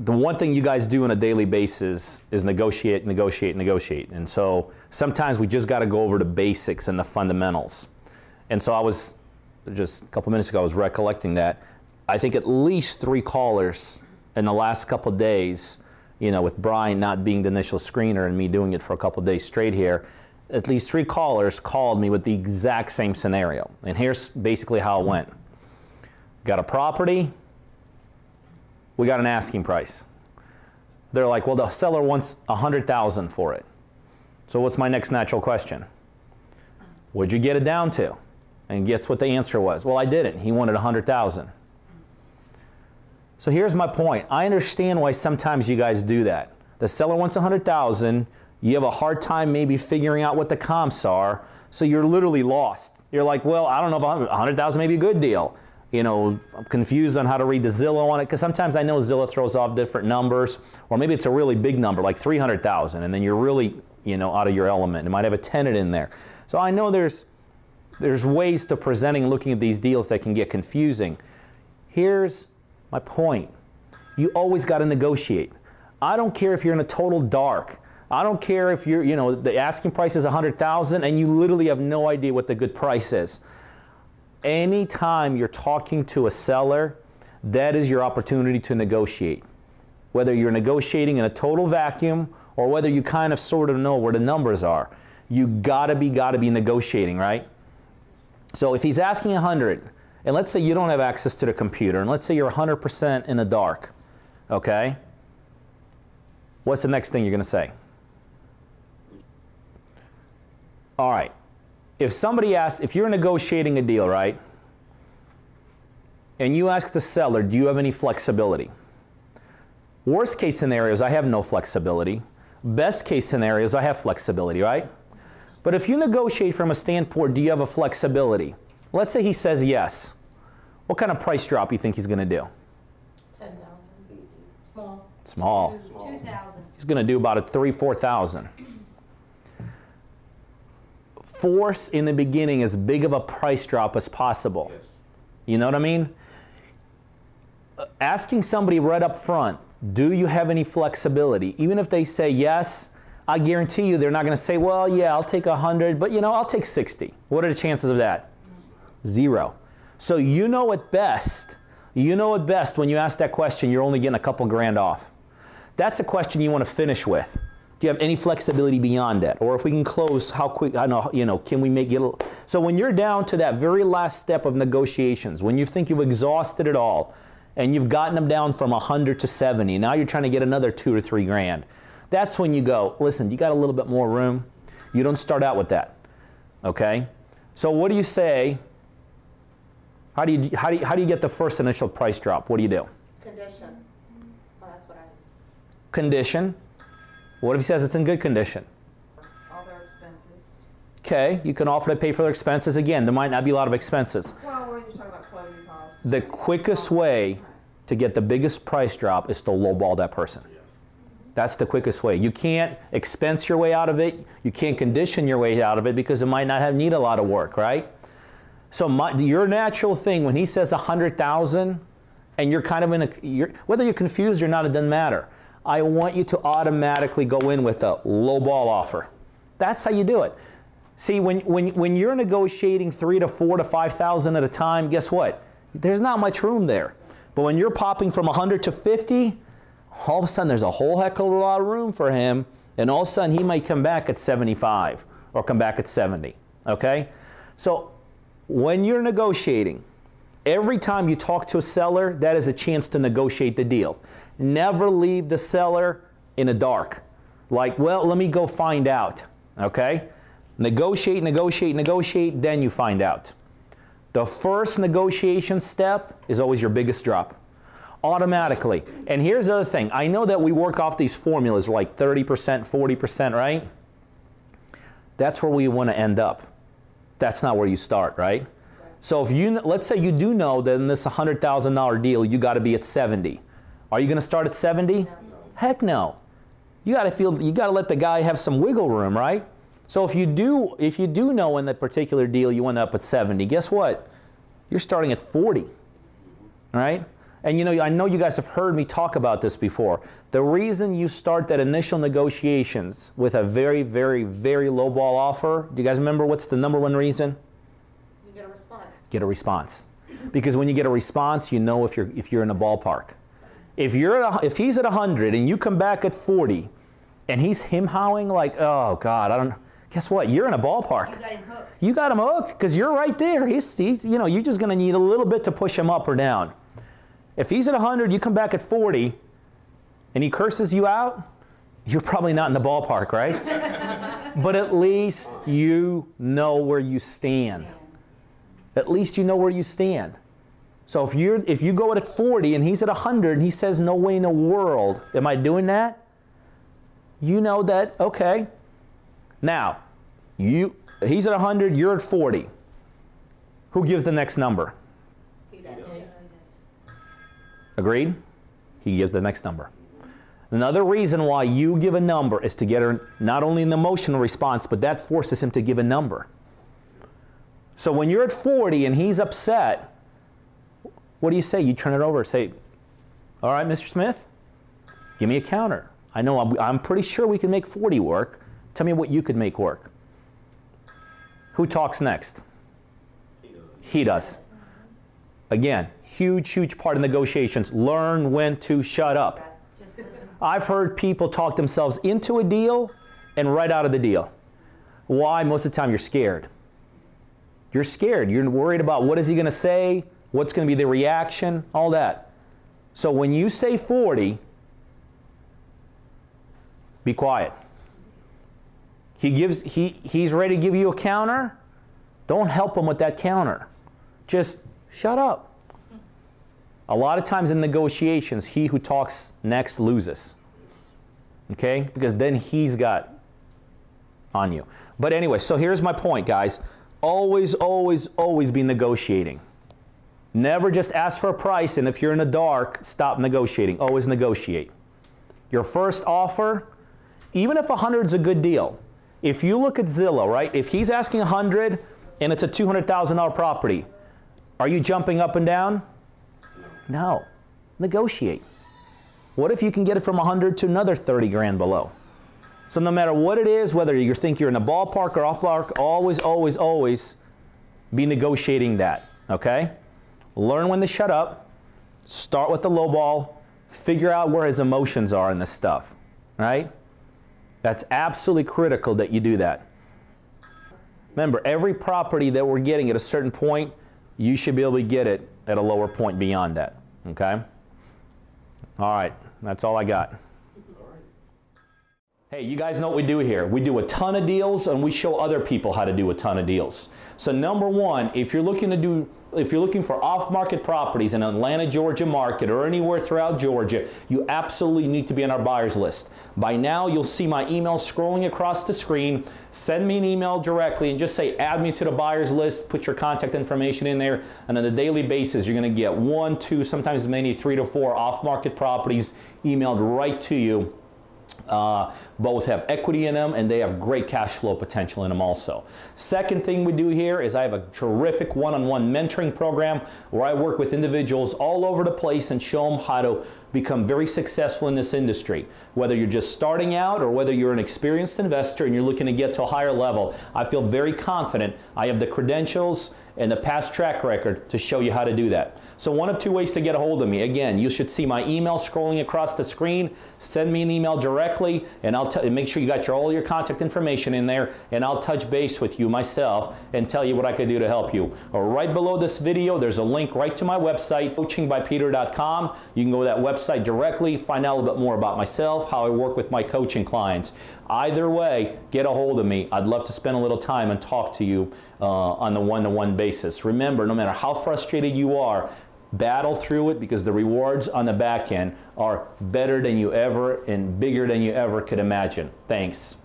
the one thing you guys do on a daily basis is negotiate, negotiate, negotiate. And so sometimes we just got to go over the basics and the fundamentals. And so I was, just a couple minutes ago, I was recollecting that. I think at least 3 callers in the last couple of days, you know, with Brian not being the initial screener and me doing it for a couple of days straight here, at least 3 callers called me with the exact same scenario. And here's basically how it went. Got a property, we got an asking price. They're like, well, the seller wants $100,000 for it. So what's my next natural question? What'd you get it down to? And guess what the answer was? Well, I didn't. He wanted $100,000. So here's my point. I understand why sometimes you guys do that. The seller wants $100,000. You have a hard time maybe figuring out what the comps are, so you're literally lost. You're like, well, I don't know if $100,000 may be a good deal. You know, I'm confused on how to read the Zillow on it, because sometimes I know Zillow throws off different numbers, or maybe it's a really big number, like $300,000, and then you're really, you know, out of your element. It might have a tenant in there. So I know there's ways to presenting and looking at these deals that can get confusing. Here's my point. You always got to negotiate. I don't care if you're in a total dark. I don't care if you're, you know, the asking price is $100,000 and you literally have no idea what the good price is. Anytime you're talking to a seller, that is your opportunity to negotiate. Whether you're negotiating in a total vacuum or whether you kind of sort of know where the numbers are, you gotta be negotiating, right? So if he's asking 100, and let's say you don't have access to the computer, and let's say you're 100% in the dark, okay? What's the next thing you're gonna say? All right. If somebody asks, if you're negotiating a deal, right, and you ask the seller, do you have any flexibility? Worst case scenarios, I have no flexibility. Best case scenarios, I have flexibility, right? But if you negotiate from a standpoint, do you have a flexibility? Let's say he says yes. What kind of price drop do you think he's going to do? 10,000. Small. Small. 2,000. He's going to do about a 3,000–4,000. Force in the beginning as big of a price drop as possible. Yes. You know what I mean? Asking somebody right up front, do you have any flexibility? Even if they say yes, I guarantee you they're not going to say, well, yeah, I'll take 100, but you know, I'll take 60. What are the chances of that? 0. So you know at best when you ask that question, you're only getting a couple grand off. That's a question you want to finish with. Do you have any flexibility beyond that? Or if we can close, how quick, I know, you know, can we make it? So when you're down to that very last step of negotiations, when you think you've exhausted it all, and you've gotten them down from 100 to 70, now you're trying to get another 2 or 3 grand. That's when you go, listen, you got a little bit more room. You don't start out with that, okay? So what do you say? How do you get the first initial price drop? What do you do? Condition. Well, that's what I do. Condition. What if he says it's in good condition? All their expenses. Okay, you can offer to pay for their expenses. Again, there might not be a lot of expenses. Well, when you're talking about closing costs. The quickest way to get the biggest price drop is to lowball that person. That's the quickest way. You can't expense your way out of it. You can't condition your way out of it because it might not need a lot of work, right? So your natural thing when he says 100,000 and you're kind of in whether you're confused or not, it doesn't matter. I want you to automatically go in with a low ball offer. That's how you do it. See, when you're negotiating 3 to 4 to 5,000 at a time, guess what? There's not much room there. But when you're popping from 100 to 50, all of a sudden there's a whole heck of a lot of room for him, and all of a sudden he might come back at 75 or come back at 70, okay? So when you're negotiating, every time you talk to a seller, that is a chance to negotiate the deal. Never leave the seller in the dark. Like, well, let me go find out, okay? Negotiate, negotiate, negotiate, then you find out. The first negotiation step is always your biggest drop. Automatically. And here's the other thing. I know that we work off these formulas like 30%, 40%, right? That's where we want to end up. That's not where you start, right? So if you, let's say you do know that in this $100,000 deal, you got to be at 70. Are you going to start at 70? No. Heck no. You got to let the guy have some wiggle room, right? So if you do know in that particular deal you end up at 70, guess what? You're starting at 40, right? And you know, I know you guys have heard me talk about this before. The reason you start that initial negotiations with a very, very, very low ball offer, do you guys remember what's the number one reason? You get a response. Get a response. Because when you get a response, you know if you're in the ballpark. If he's at 100 and you come back at 40 and he's him-howing like, oh God, guess what? You're in a ballpark. You got him hooked. You got him hooked because you're right there. He's you know, you're just going to need a little bit to push him up or down. If he's at 100, you come back at 40 and he curses you out, you're probably not in the ballpark, right? But at least you know where you stand. At least you know where you stand. So if you go at 40 and he's at 100 and he says, no way in the world am I doing that, you know that, okay. Now, he's at 100, you're at 40. Who gives the next number? He does. Agreed? He gives the next number. Another reason why you give a number is to get not only an emotional response, but that forces him to give a number. So when you're at 40 and he's upset, what do you say? You turn it over and say, all right, Mr. Smith, give me a counter. I know I'm pretty sure we can make 40 work. Tell me what you could make work. Who talks next? He does. Again, huge, huge part of negotiations. Learn when to shut up. Just listen. I've heard people talk themselves into a deal and right out of the deal. Why? Most of the time you're scared. You're scared. You're worried about what is he going to say, what's going to be the reaction, all that. So when you say 40, be quiet. He's ready to give you a counter. Don't help him with that counter. Just shut up. A lot of times in negotiations, he who talks next loses. Okay? Because then he's got on you. But anyway, so here's my point, guys. Always, always, always be negotiating. Never just ask for a price, and if you're in the dark, stop negotiating. Always negotiate. Your first offer, even if 100 is a good deal, if you look at Zillow, right? If he's asking 100 and it's a $200,000 property, are you jumping up and down? No. Negotiate. What if you can get it from 100 to another 30 grand below? So no matter what it is, whether you think you're in the ballpark or off ballpark, always, always, always be negotiating that, okay? Learn when to shut up. Start with the low ball. Figure out where his emotions are in this stuff, right? That's absolutely critical that you do that. Remember, every property that we're getting at a certain point, you should be able to get it at a lower point beyond that, okay? All right, that's all I got. Hey, you guys know what we do here. We do a ton of deals and we show other people how to do a ton of deals. So number one, if you're looking for off-market properties in Atlanta, Georgia market or anywhere throughout Georgia, you absolutely need to be on our buyers list. By now, you'll see my email scrolling across the screen. Send me an email directly and just say, add me to the buyers list, put your contact information in there, and on a daily basis, you're gonna get 1, 2, sometimes as many 3 to 4 off-market properties emailed right to you. Both have equity in them and they have great cash flow potential in them also. Second thing we do here is I have a terrific one-on-one mentoring program where I work with individuals all over the place and show them how to become very successful in this industry. Whether you're just starting out or whether you're an experienced investor and you're looking to get to a higher level, I feel very confident I have the credentials and the past track record to show you how to do that. So one of 2 ways to get a hold of me. Again, you should see my email scrolling across the screen. Send me an email directly and I'll make sure you got all your contact information in there and I'll touch base with you myself and tell you what I could do to help you. Or right below this video, there's a link right to my website, coachingbypeter.com. You can go to that website directly, find out a little bit more about myself, how I work with my coaching clients. Either way, get a hold of me. I'd love to spend a little time and talk to you on the one-to-one basis. Remember, no matter how frustrated you are, battle through it because the rewards on the back end are better than you ever and bigger than you ever could imagine. Thanks.